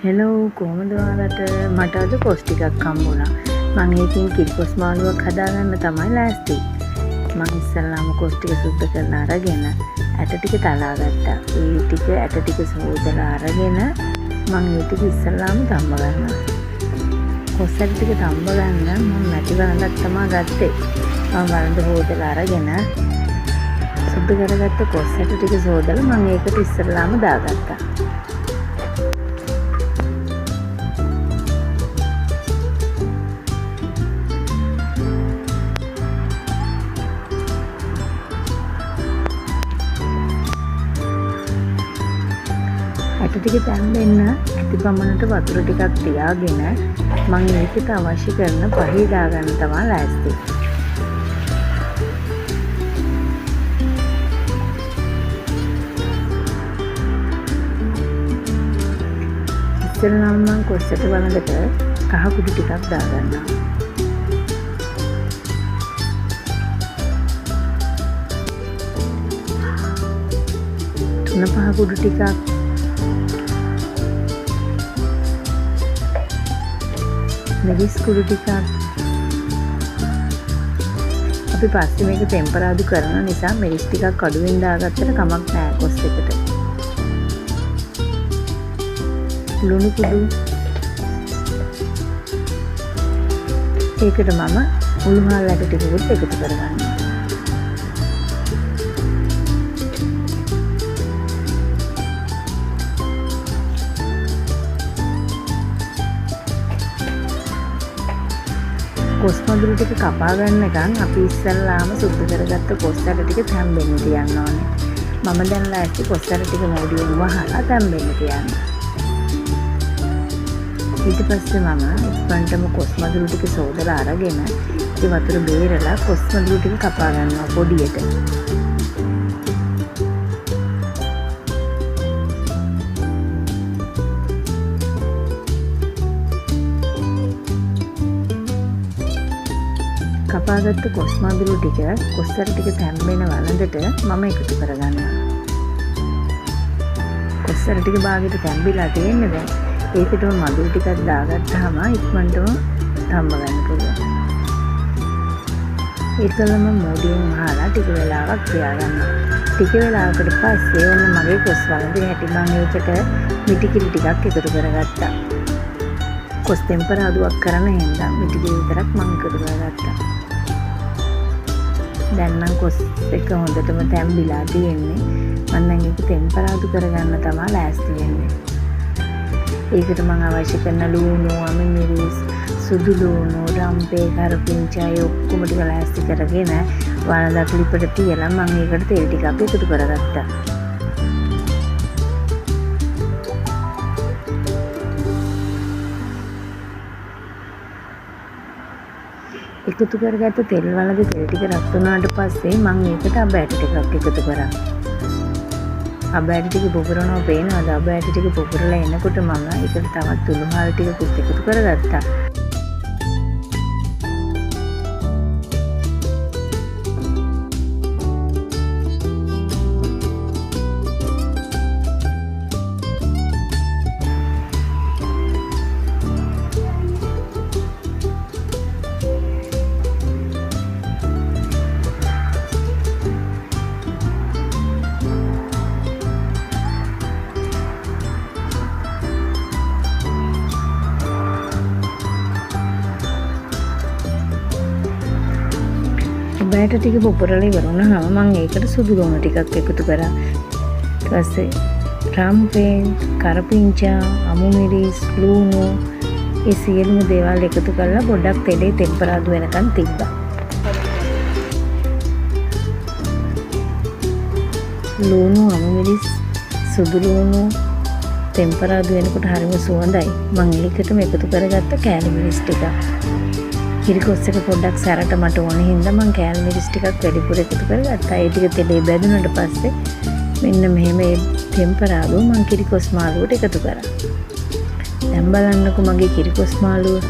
Hello කොහොමද ඔයාලට මට අද කොස් ටිකක් හම්බුණා. මම ඒකෙන් කිරිකොස් මාළුවක් හදාගන්න තමයි ලෑස්ති. මම ඉස්සෙල්ලාම කොස් ටික සුද්ධ කරලා අරගෙන ඇට ටික තලා ගත්තා. ඒ ටික ඇට ටික සෝදලා අරගෙන මම ඒ ටික ඉස්සෙල්ලාම තම්බ ගන්නවා. කොස් ඇට ටික තම්බ ගන්න මම මැටි වලඳක් තමයි ගත්තේ. මම වලඳ හොදලා අරගෙන සුද්ධ කරගත්ත කොස් ඇට ටික සෝදලා මම ඒකට ඉස්සෙල්ලාම දාගත්තා. ඇට ටික තැම්බෙන්න ඇති පමණට වතුර ටිකක් තියාගෙන මම ඒකට අවශ්‍ය කරන පහේ දාගන්න තමයි ලෑස්ති. ඉස්සෙල්ලාම මම කොස් ඇට වලකට කහ කුඩු ටිකක් දාගන්නවා. තුන පහ කුඩු ටිකක් මිරිස් කුඩු ටිකක් අපි පස්සේ මේක ටෙම්පරාදු කරන නිසා මිරිස් ටිකක් අඩුවෙන් දාගත්තට කමක් නැහැ කොස් එකට. ලුණු කුඩු ඒකට මම උළුහල් ඇට ටිකකුත් එකතු කරගන්නවා. කොස් මදුරු ටික කපා ගන්නකම් අපි ඉස්සල්ලාම සුද්ධ කරගත්ත කොස් ඇට ටික තැම්බෙන්න තියන්න ඕනේ. මම දැන් ලෑස්ති කොස් ඇට ටික මෝඩියෙන් වහලා තැම්බෙන්න තියන්න. ඊට පස්සේ මම ඉක්මනටම කොස් මදුරු ටික සෝදලා අරගෙන ඒ වතුර බේරලා කොස් මදුරු ටික කපා ගන්නවා පොඩියට. කපාගත්ත කොස් මදුරු ටික කොස් ඇට ටික තැම්බෙන වළඳට මම එකතු කරගන්නවා. කොස් ඇට ටික භාගයට තැම්බිලා තියෙන්නේ දැන්. ඒකටම මදුරු ටිකක් දාගත්තාම ඉක්මනටම තම්බ ගන්න පුළුවන්. ඒකලම මෝඩියෙන් වහලා ටික වෙලාවක් තියාගන්නවා. ටික වෙලාවකට පස්සේ ඔන්න මගේ කොස් වළඳේ හැටි මම ඒකට මිටි කිරි ටිකක් එකතු කරගත්තා. කොස් ටෙම්පරාදුවක් කරන හින්දා මිටි කිරි විතරක් මම එකතු කරගත්තා. දැන් නම් කොස් එක හොඳටම තැම්බිලා තියෙන්නේ. මම දැන් ඒක ටෙම්පරාදු කරගන්න තමයි ලෑස්ති වෙන්නේ. ඒකට මම අවශ්‍ය කරන ලුණු, අමිමිරිස්, සුදු ලුණු, රම්පේ, කරපිංචාය ඔක්කොම ටික ලෑස්ති කරගෙන වලඳක් ලිපට තියලා මම ඒකට තෙල් ටිකක් එකතු කරගත්තා. එකතු කරගත්ත තෙල් වලද තෙල් ටික රත් වුණාට පස්සේ මම ඒකට අබ ඇට ටිකක් එකතු කරා. අබ ඇට ටික පුපුරනවා පේනවාද? අබ ඇට ටික පුපුරලා එනකොට මම ඒකට තවත් උළුහල් ටිකකුත් එකතු කරගත්තා. බෑට ටික පුපුරලා ඉවර වුණාම මම ඒකට සුදු ලුණු ටිකක් එකතු කරා. ඊට පස්සේ රම්පේ, කරපිංචා, අමුමිරිස්, ලුණු ඒ සියලුම දේවල් එකතු කරලා පොඩ්ඩක් තෙලේ ටෙම්පරාදු වෙනකන් තිබ්බා. ලුණු, අමුමිරිස්, සුදු ලුණු ටෙම්පරාදු වෙනකොට හරිම සුවඳයි. මම ඒකටම එකතු කරගත්ත කෑලි මිරිස් ටික. කිරිකොස් එක පොඩ්ඩක් සැරට මට ඕන හින්දා මම කෑලි මිරිස් ටිකක් වැඩිපුර එකතු කරගත්තා. ඒ ටික තෙලේ බැදුනට පස්සේ මෙන්න මෙහෙම මේ ටෙම්පරාදුව මම කිරිකොස් මාළුවට එකතු කරා. දැන් බලන්නකෝ මගේ කිරිකොස් මාළුව